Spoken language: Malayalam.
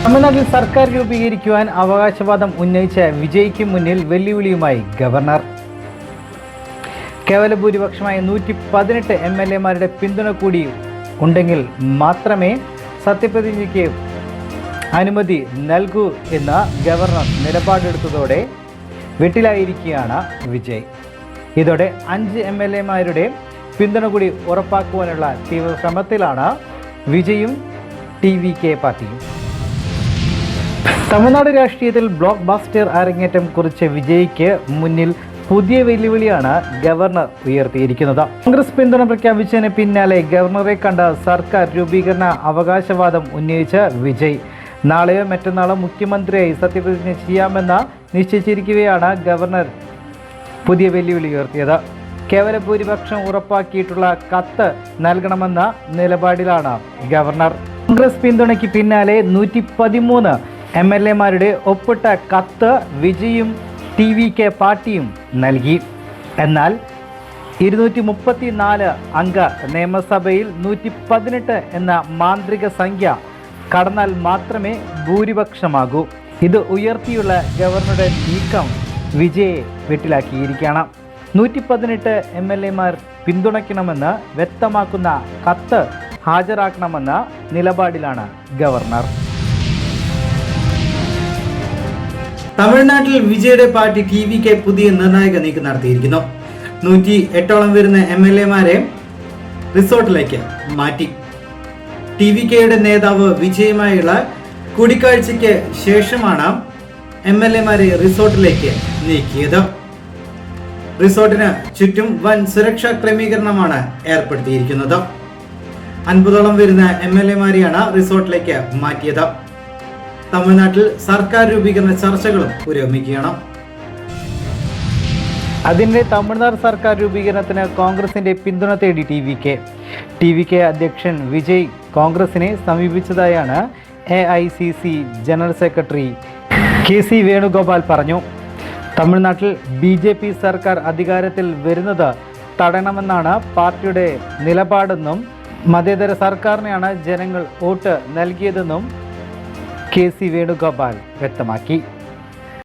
തമിഴ്നാട്ടിൽ സർക്കാർ രൂപീകരിക്കുവാൻ അവകാശവാദം ഉന്നയിച്ച വിജയ്ക്ക് മുന്നിൽ വെല്ലുവിളിയുമായി ഗവർണർ. കേവല ഭൂരിപക്ഷമായ 118 MLA-മാരുടെ പിന്തുണ കൂടി ഉണ്ടെങ്കിൽ മാത്രമേ സത്യപ്രതിജ്ഞയ്ക്ക് അനുമതി നൽകൂ എന്ന ഗവർണർ നിലപാടെടുത്തതോടെ വെട്ടിലായിരിക്കുകയാണ് വിജയ്. ഇതോടെ 5 MLA-മാരുടെ പിന്തുണ കൂടി ഉറപ്പാക്കുവാനുള്ള തീവ്ര ശ്രമത്തിലാണ് വിജയും TVK പാർട്ടിയും. തമിഴ്നാട് രാഷ്ട്രീയത്തിൽ ബ്ലോക്ക് ബാസ്റ്റർ അരങ്ങേറ്റം കുറിച്ച വിജയ്ക്ക് മുന്നിൽ പുതിയ വെല്ലുവിളിയാണ് ഗവർണർ ഉയർത്തിയിരിക്കുന്നത്. കോൺഗ്രസ് പിന്തുണ പ്രഖ്യാപിച്ചതിന് പിന്നാലെ ഗവർണറെ കണ്ട സർക്കാർ രൂപീകരണ അവകാശവാദം ഉന്നയിച്ച വിജയ് നാളെയോ മറ്റന്നാളോ മുഖ്യമന്ത്രിയായി സത്യപ്രതിജ്ഞ ചെയ്യാമെന്ന് നിശ്ചയിച്ചിരിക്കുകയാണ് ഗവർണർ പുതിയ വെല്ലുവിളി ഉയർത്തിയത്. കേവല ഭൂരിപക്ഷം ഉറപ്പാക്കിയിട്ടുള്ള കത്ത് നൽകണമെന്ന നിലപാടിലാണ് ഗവർണർ. കോൺഗ്രസ് പിന്തുണയ്ക്ക് പിന്നാലെ 113 MLA-മാരുടെ ഒപ്പിട്ട കത്ത് വിജയും TVK പാർട്ടിയും നൽകി. എന്നാൽ 234 അംഗ നിയമസഭയിൽ 118 എന്ന മാന്ത്രിക സംഖ്യ കടന്നാൽ മാത്രമേ ഭൂരിപക്ഷമാകൂ. ഇത് ഉയർത്തിയുള്ള ഗവർണറുടെ നീക്കം വിജയെ വെട്ടിലാക്കിയിരിക്കുകയാണ്. 118 MLA-മാർ പിന്തുണയ്ക്കണമെന്ന് വ്യക്തമാക്കുന്ന കത്ത് ഹാജരാക്കണമെന്ന നിലപാടിലാണ് ഗവർണർ. തമിഴ്നാട്ടിൽ വിജയുടെ പാർട്ടി TVK പുതിയ നിർണായക നീക്കം നടത്തിയിരിക്കുന്നു. 108ഓളം വരുന്ന MLA-മാരെ റിസോർട്ടിലേക്ക് മാറ്റി. TVK-യുടെ നേതാവ് വിജയുമായുള്ള കൂടിക്കാഴ്ചയ്ക്ക് ശേഷമാണ് MLA-മാരെ റിസോർട്ടിലേക്ക് നീക്കിയത്. റിസോർട്ടിന് ചുറ്റും വൻ സുരക്ഷാ ക്രമീകരണമാണ് ഏർപ്പെടുത്തിയിരിക്കുന്നത്. 50ഓളം വരുന്ന MLA-മാരെയാണ് റിസോർട്ടിലേക്ക് മാറ്റിയത്. തമിഴ്നാട്ടിൽ സർക്കാർ രൂപീകരണ ചർച്ചകളും പുരോഗമിക്കുകയാണ്. അതിൻ്റെ തമിഴ്നാട് സർക്കാർ രൂപീകരണത്തിന് കോൺഗ്രസിന്റെ പിന്തുണ തേടി TVK അധ്യക്ഷൻ വിജയ് കോൺഗ്രസിനെ സമീപിച്ചതായാണ് AICC general secretary KC Venugopal പറഞ്ഞു. തമിഴ്നാട്ടിൽ BJP സർക്കാർ അധികാരത്തിൽ വരുന്നത് തടയണമെന്നാണ് പാർട്ടിയുടെ നിലപാടെന്നും മതേതര സർക്കാരിനെയാണ് ജനങ്ങൾ വോട്ട് നൽകിയതെന്നും KC വേണുഗോപാൽ വ്യക്തമാക്കി.